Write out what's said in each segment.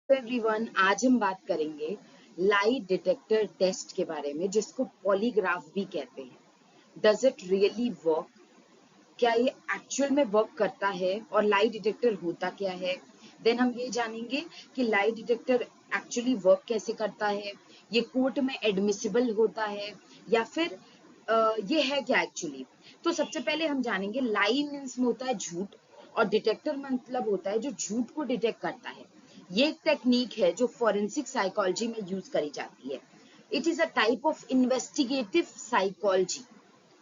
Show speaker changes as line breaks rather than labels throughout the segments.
Everyone, आज हम बात करेंगे लाई डिटेक्टर टेस्ट के बारे में, जिसको पॉलीग्राफ भी कहते हैं। Does it really work? क्या ये एक्चुअल में वर्क करता है और लाई डिटेक्टर होता क्या है? देन हम ये जानेंगे कि लाई डिटेक्टर एक्चुअली वर्क कैसे करता है, ये कोर्ट में एडमिसिबल होता है या फिर ये है क्या एक्चुअली। तो सबसे पहले हम जानेंगे लाई मीन्स में होता है झूठ, और डिटेक्टर मतलब होता है जो झूठ को डिटेक्ट करता है। ये एक टेक्निक है जो फॉरेंसिक साइकोलॉजी में यूज करी जाती है। It is a type of investigative psychology,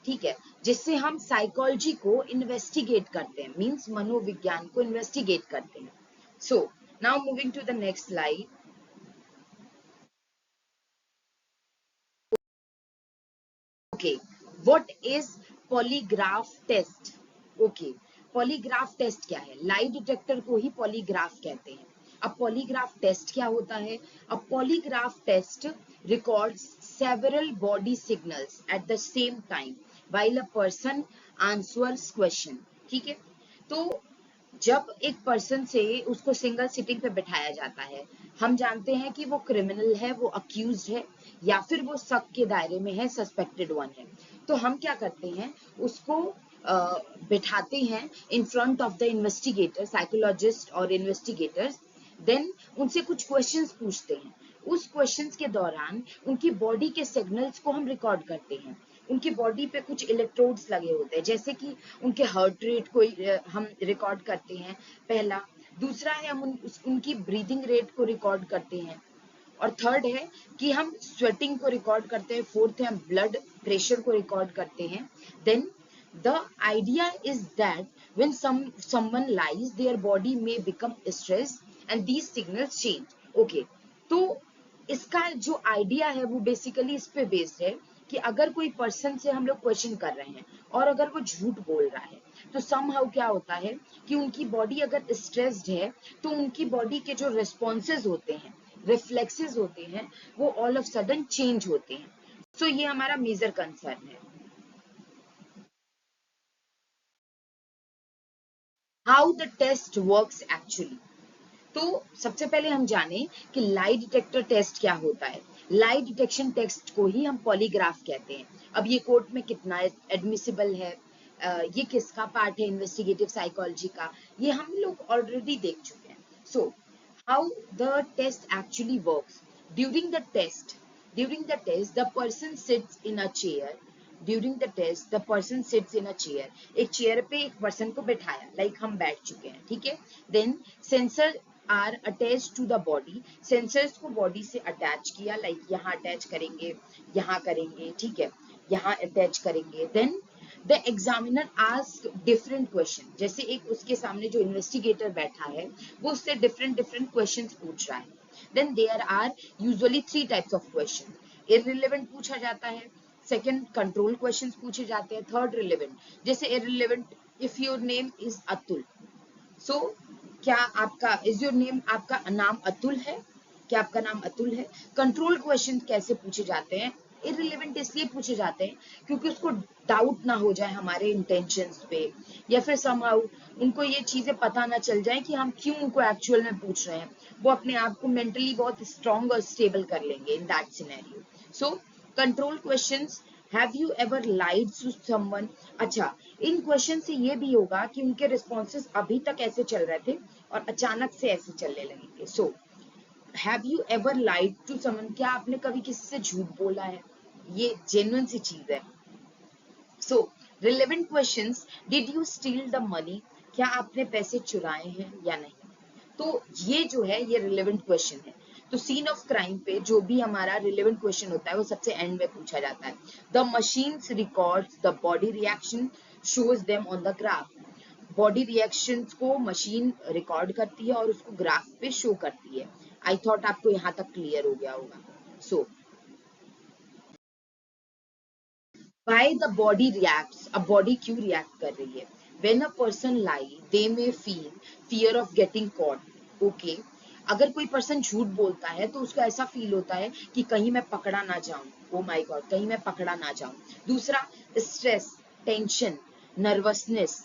ठीक है, जिससे हम साइकोलॉजी को इन्वेस्टिगेट करते हैं, मींस मनोविज्ञान को इन्वेस्टिगेट करते हैं। So now moving to the next slide. Okay, what is polygraph test? Okay, polygraph test क्या है? लाई डिटेक्टर को ही पॉलीग्राफ कहते हैं। अब पॉलीग्राफ टेस्ट क्या होता है? अब polygraph test records several body signals at the same time while a person answers question, ठीक है। तो जब एक पर्सन से उसको सिंगल सिटिंग पे बिठाया जाता है, हम जानते हैं कि वो क्रिमिनल है, वो अक्यूज्ड है, या फिर वो शक के दायरे में है, सस्पेक्टेड वन है। तो हम क्या करते हैं, उसको बिठाते हैं in front of the investigator, psychologist और इन्वेस्टिगेटर्स। देन उनसे कुछ क्वेश्चंस पूछते हैं। उस क्वेश्चंस के दौरान उनकी बॉडी के सिग्नल्स को हम रिकॉर्ड करते हैं। उनकी बॉडी पे कुछ इलेक्ट्रोड्स लगे होते हैं, जैसे कि उनके हार्ट रेट को हम रिकॉर्ड करते हैं, पहला। दूसरा है हम उनकी ब्रीदिंग रेट को रिकॉर्ड करते हैं, और थर्ड है कि हम स्वेटिंग को रिकॉर्ड करते हैं, फोर्थ है हम ब्लड प्रेशर को रिकॉर्ड करते हैं। Then the idea is that when someone lies their body may become stressed and these signals change। Okay, तो इसका जो आइडिया है वो बेसिकली इस पे बेस्ड है कि अगर कोई पर्सन से हम लोग क्वेश्चन कर रहे हैं और अगर वो झूठ बोल रहा है, तो समहाउ क्या होता है कि उनकी बॉडी अगर स्ट्रेस्ड है, तो उनकी बॉडी के जो रिस्पॉन्सेज होते हैं, रिफ्लेक्सेस होते हैं, वो ऑल ऑफ सडन चेंज होते हैं। सो ये हमारा मेजर कंसर्न है। How the test works actually. तो सबसे पहले हम जाने कि लाई डिटेक्टर टेस्ट क्या होता है। लाई डिटेक्शन टेस्ट को ही हम पॉलीग्राफ कहते हैं। अब ये कोर्ट में कितना एडमिसिबल है, ये किसका पार्ट है इन्वेस्टिगेटिव साइकोलॉजी का, ये हम लोग ऑलरेडी देख चुके हैं। So how the test actually works. During the test during the test the person sits in a chair. During the test the person sits in a chair. एक chair पे एक पर्सन को बैठाया, लाइक हम बैठ चुके हैं, ठीक है। Then sensor are attach to the body. Sensors को बॉडी से अटैच किया, लाइक यहाँ अटैच करेंगे, यहाँ करेंगे, ठीक है, यहाँ अटैच करेंगे। Then the examiner ask different question, जैसे एक उसके सामने जो इन्वेस्टिगेटर बैठा है वो उससे डिफरेंट डिफरेंट क्वेश्चन पूछ रहा है। Then there are usually three types of question. Irrelevant पूछा जाता है, सेकंड कंट्रोल क्वेश्चंस पूछे जाते हैं, थर्ड रिलेवेंट। जैसे irrelevant, if your name is Atul, so क्या आपका इज योर नेम, आपका नाम अतुल है, क्या आपका नाम अतुल है। कंट्रोल क्वेश्चन कैसे पूछे जाते हैं? इररिलेवेंट इसलिए पूछे जाते हैं क्योंकि उसको डाउट ना हो जाए हमारे इंटेंशंस पे, या फिर समहाउ उनको ये चीजें पता ना चल जाए कि हम क्यों उनको एक्चुअल में पूछ रहे हैं। वो अपने आप को मेंटली बहुत स्ट्रांग और स्टेबल कर लेंगे in that scenario. So control questions, have you ever lied to someone. अच्छा, इन क्वेश्चन से ये भी होगा कि उनके रिस्पॉन्सेज अभी तक ऐसे चल रहे थे और अचानक से ऐसे चलने लगेंगे। So have you ever lied to someone, क्या आपने कभी किसी से झूठ बोला है? ये जेन्युइन सी चीज है। So relevant questions, did you steal the money, क्या आपने पैसे चुराए हैं या नहीं। तो ये जो है ये रिलेवेंट क्वेश्चन है। तो सीन ऑफ क्राइम पे जो भी हमारा रिलेवेंट क्वेश्चन होता है वो सबसे एंड में पूछा जाता है। The machines records the body reaction, shows them on the graph. Body reactions को मशीन रिकॉर्ड करती है और उसको ग्राफ पे शो करती है। आई थॉट आपको यहाँ तक क्लियर हो गया होगा। So why the body reacts, अब बॉडी क्यों रिएक्ट कर रही है। When a person lie they may feel fear of getting caught. Okay, अगर कोई पर्सन झूठ बोलता है तो उसको ऐसा फील होता है कि कहीं मैं पकड़ा ना जाऊं, ओ माय गॉड, कहीं मैं पकड़ा ना जाऊं। दूसरा, stress, tension, nervousness.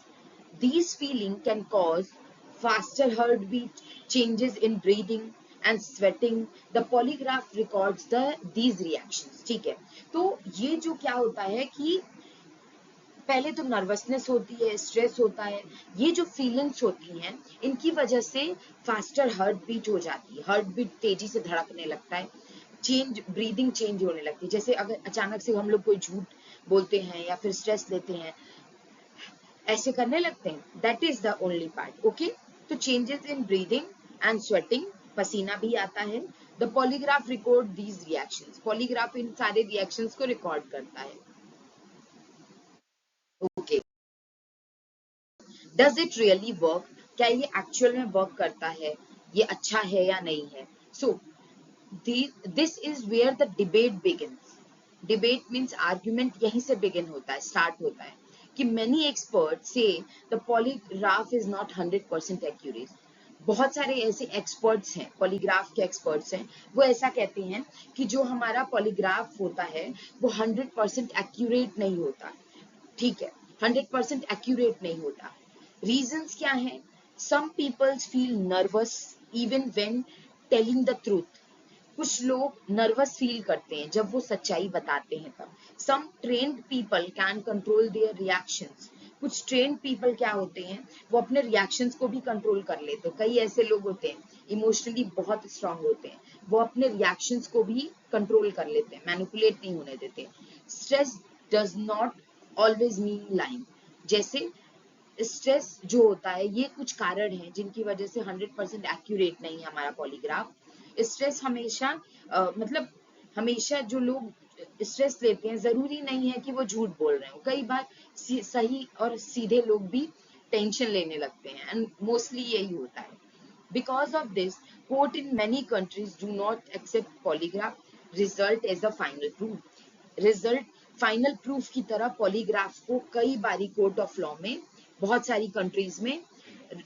These feelings can cause faster heartbeat, changes in breathing, and sweating. The polygraph records these reactions. ठीक है, तो ये जो क्या होता है कि पहले तो नर्वसनेस होती है, स्ट्रेस होता है, ये जो फीलिंग्स होती हैं इनकी वजह से फास्टर हार्ट बीट हो जाती है, हार्ट बीट तेजी से धड़कने लगता है, चेंज ब्रीदिंग चेंज होने लगती है। जैसे अगर अचानक से हम लोग कोई झूठ बोलते हैं या फिर स्ट्रेस लेते हैं, ऐसे करने लगते हैं, that is the only part. Okay, तो changes in breathing and sweating, पसीना भी आता है। The polygraph record these reactions, polygraph इन सारे रिएक्शंस को रिकॉर्ड करता है। Okay, does it really work, क्या ये एक्चुअल में वर्क करता है, ये अच्छा है या नहीं है। So this is where the debate begins. Debate means argument, यहीं से बिगिन होता है, स्टार्ट होता है कि many expert say the polygraph is not 100% accurate. बहुत सारे ऐसे एक्सपर्ट्स हैं, पॉलीग्राफ के एक्सपर्ट्स हैं, वो ऐसा कहते हैं कि जो हमारा पॉलीग्राफ होता है वो 100% एक्यूरेट नहीं होता। ठीक है, 100% एक्यूरेट नहीं होता। रीजंस क्या है? Some peoples feel nervous even when telling the truth. कुछ लोग नर्वस फील करते हैं जब वो सच्चाई बताते हैं तब। Some trained people can control their reactions. कुछ ट्रेन्ड पीपल क्या होते हैं, वो अपने रिएक्शंस को भी कंट्रोल कर लेते हैं। कई ऐसे लोग होते हैं इमोशनली बहुत स्ट्रांग होते हैं, वो अपने रिएक्शंस को भी कंट्रोल कर लेते हैं, मैनिपुलेट नहीं होने देते। Stress does not always mean lying. जैसे स्ट्रेस जो होता है, ये कुछ कारण हैं जिनकी वजह से 100% एक्यूरेट नहीं है हमारा पॉलीग्राफ। स्ट्रेस हमेशा मतलब हमेशा जो लोग स्ट्रेस लेते हैं, जरूरी नहीं है कि वो झूठ बोल रहे हो। कई बार सही और सीधे लोग भी टेंशन लेने लगते हैं, एंड मोस्टली यही होता है। Because of this, court in many countries do not accept polygraph result as a final proof. Result final proof की तरह पॉलीग्राफ को कई बारी कोर्ट ऑफ लॉ में बहुत सारी कंट्रीज में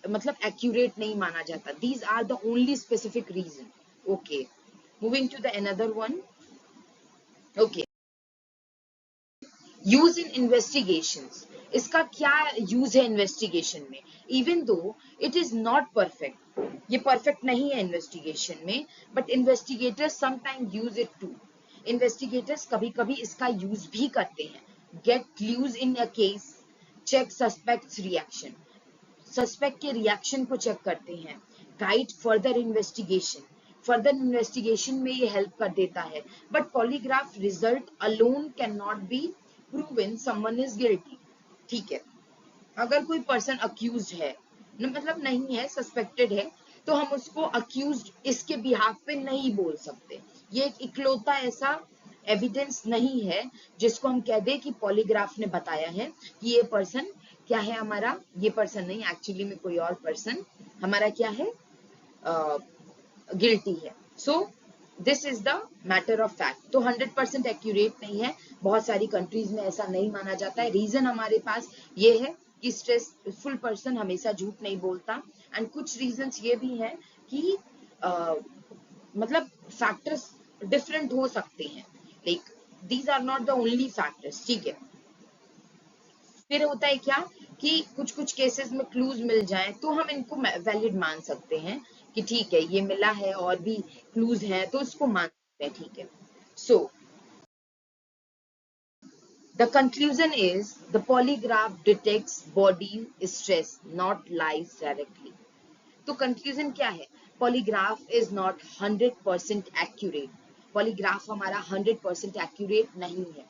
मतलब एक्यूरेट नहीं माना जाता। These are the only specific reason. Okay, moving to the another one. Okay, use in investigations. इसका क्या यूज है इन्वेस्टिगेशन में? Even though it is not perfect, ये परफेक्ट नहीं है इन्वेस्टिगेशन में, but investigators sometime use it to. Investigators कभी कभी इसका यूज भी करते हैं। Get clues in a case, check suspects reaction, suspect के रिएक्शन को चेक करते हैं। Guide further investigation, further investigation में ये हेल्प कर देता है। But polygraph result alone can not be proven someone is guilty. ठीक है, अगर कोई पर्सन अक्यूज्ड है, मतलब नहीं है, सस्पेक्टेड है, तो हम उसको अक्यूज्ड इसके बिहाफ पे नहीं बोल सकते। ये एक इकलौता ऐसा एविडेंस नहीं है जिसको हम कह दे कि पॉलीग्राफ ने बताया है कि ये पर्सन क्या है हमारा, ये पर्सन नहीं, एक्चुअली में कोई और पर्सन हमारा क्या है, गिल्टी है। So this is the matter of fact. तो 100% एक्यूरेट नहीं है, बहुत सारी कंट्रीज में ऐसा नहीं माना जाता है। रीजन हमारे पास ये है कि स्ट्रेसफुल पर्सन हमेशा झूठ नहीं बोलता, एंड कुछ रीजंस ये भी हैं कि मतलब फैक्टर्स डिफरेंट हो सकते हैं, like these are not the only factors. ठीक है, फिर होता है क्या कि कुछ कुछ केसेस में क्लूज मिल जाएं तो हम इनको वैलिड मान सकते हैं कि ठीक है ये मिला है और भी क्लूज हैं तो इसको मान सकते हैं। ठीक है, so the conclusion is the polygraph detects body stress not lies directly. तो कंक्लूजन क्या है? Polygraph is not 100% accurate. Polygraph हमारा 100% एक्यूरेट नहीं है।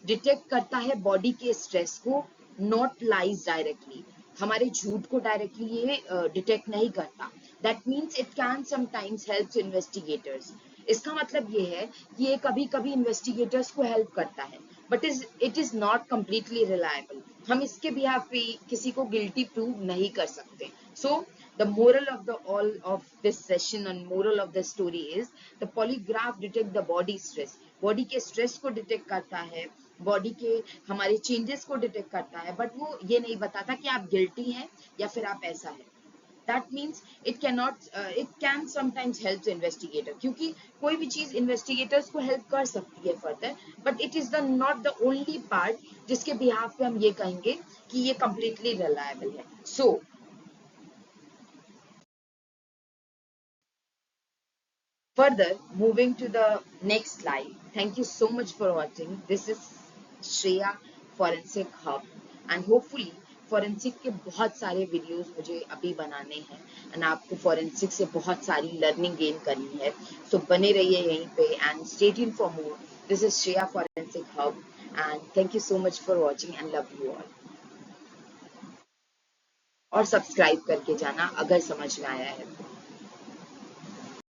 डिटेक्ट करता है बॉडी के स्ट्रेस को, नॉट लाइज डायरेक्टली, हमारे झूठ को डायरेक्टली ये डिटेक्ट नहीं करता। That means it can sometimes help investigators. इसका मतलब ये है कि ये कभी कभी इन्वेस्टिगेटर्स को हेल्प करता है, but it is not completely reliable. हम इसके बिहाफ पे किसी को गिल्टी प्रूव नहीं कर सकते। सो the moral of the all of this session and moral of the story is the polygraph detect the body stress, body के स्ट्रेस को डिटेक्ट करता है, बॉडी के हमारे चेंजेस को डिटेक्ट करता है, बट वो ये नहीं बताता कि आप गिल्टी हैं या फिर आप ऐसा है। That means it can not, it can sometimes help investigator, क्योंकि कोई भी चीज इन्वेस्टिगेटर्स को हेल्प कर सकती है further, but it is the not the only part जिसके बिहाफ पे हम ये कहेंगे कि ये कंप्लीटली रिलायबल है। सो Further, moving to the next slide. Thank you so much for watching. This is Shreya Forensic Hub, and hopefully forensic के बहुत सारे वीडियोस मुझे अभी बनाने हैं एंड आपको फोरेंसिक से बहुत सारी लर्निंग गेन करनी है. सो बने रहिए यहीं पे and stay tuned for more. This is Shreya forensic hub and thank you so much for watching and love you all. और सब्सक्राइब करके जाना अगर समझ में आया है तो.